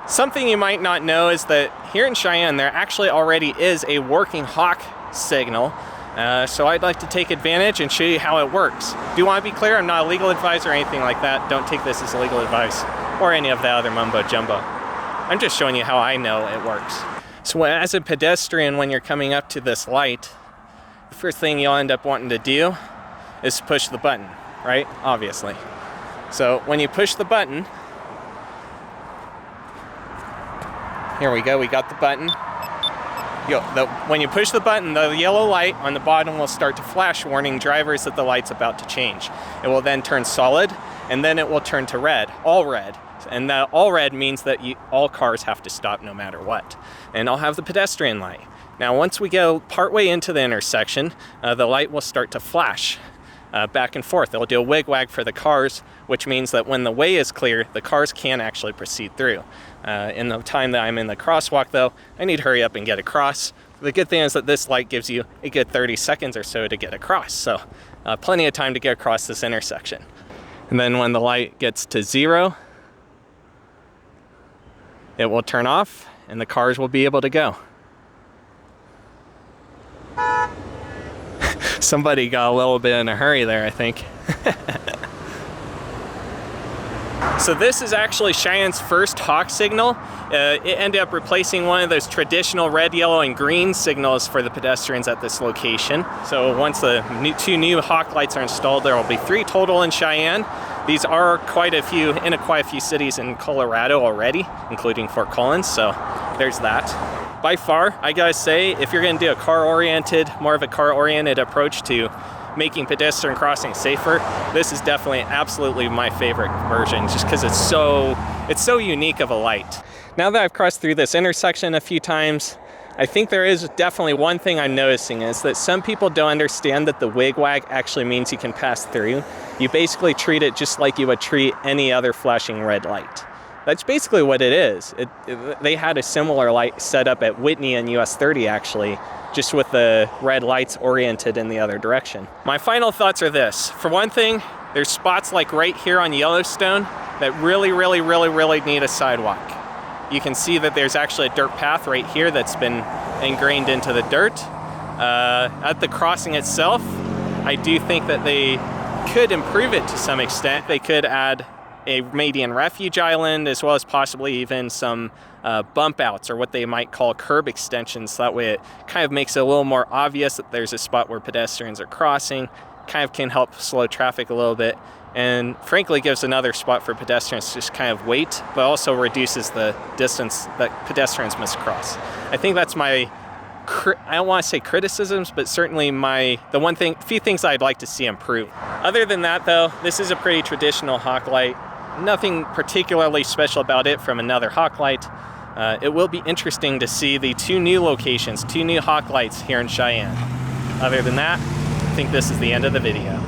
Something you might not know is that here in Cheyenne, there actually already is a working hawk signal. So I'd like to take advantage and show you how it works. Do want to be clear, I'm not a legal advisor or anything like that. Don't take this as legal advice or any of the other mumbo jumbo. I'm just showing you how I know it works. So as a pedestrian, when you're coming up to this light, the first thing you'll end up wanting to do is push the button, right? Obviously. So when you push the button, here we go, we got the button. When you push the button, the yellow light on the bottom will start to flash, warning drivers that the light's about to change. It will then turn solid, and then it will turn to red, all red. And that all red means that all cars have to stop no matter what. And I'll have the pedestrian light. Now, once we go partway into the intersection, the light will start to flash back and forth. It'll do a wig-wag for the cars, which means that when the way is clear, the cars can actually proceed through. In the time that I'm in the crosswalk, though, I need to hurry up and get across. The good thing is that this light gives you a good 30 seconds or so to get across, so plenty of time to get across this intersection. And then when the light gets to 0, it will turn off and the cars will be able to go. Somebody got a little bit in a hurry there, I think. So this is actually Cheyenne's first hawk signal. It ended up replacing one of those traditional red, yellow, and green signals for the pedestrians at this location. So once the two new hawk lights are installed, there will be 3 total in Cheyenne. These are quite a few cities in Colorado already, including Fort Collins, so there's that. By far, I gotta say, if you're gonna do more of a car-oriented approach to making pedestrian crossing safer, this is definitely absolutely my favorite version, just because it's so unique of a light. Now that I've crossed through this intersection a few times, I think there is definitely one thing I'm noticing is that some people don't understand that the wig-wag actually means you can pass through. You basically treat it just like you would treat any other flashing red light. That's basically what it is. They had a similar light set up at Whitney and US 30 actually, just with the red lights oriented in the other direction. My final thoughts are this. For one thing, there's spots like right here on Yellowstone that really need a sidewalk. You can see that there's actually a dirt path right here that's been ingrained into the dirt. At the crossing itself, I do think that they could improve it to some extent. They could add a median refuge island, as well as possibly even some bump outs, or what they might call curb extensions. So that way it kind of makes it a little more obvious that there's a spot where pedestrians are crossing, kind of can help slow traffic a little bit, and frankly gives another spot for pedestrians to just kind of wait, but also reduces the distance that pedestrians must cross. I think that's my, I don't want to say criticisms, but certainly few things I'd like to see improve. Other than that though, this is a pretty traditional hawk light. Nothing particularly special about it from another hawk light. It will be interesting to see the 2 new locations, 2 new hawk lights here in Cheyenne. Other than that, I think this is the end of the video.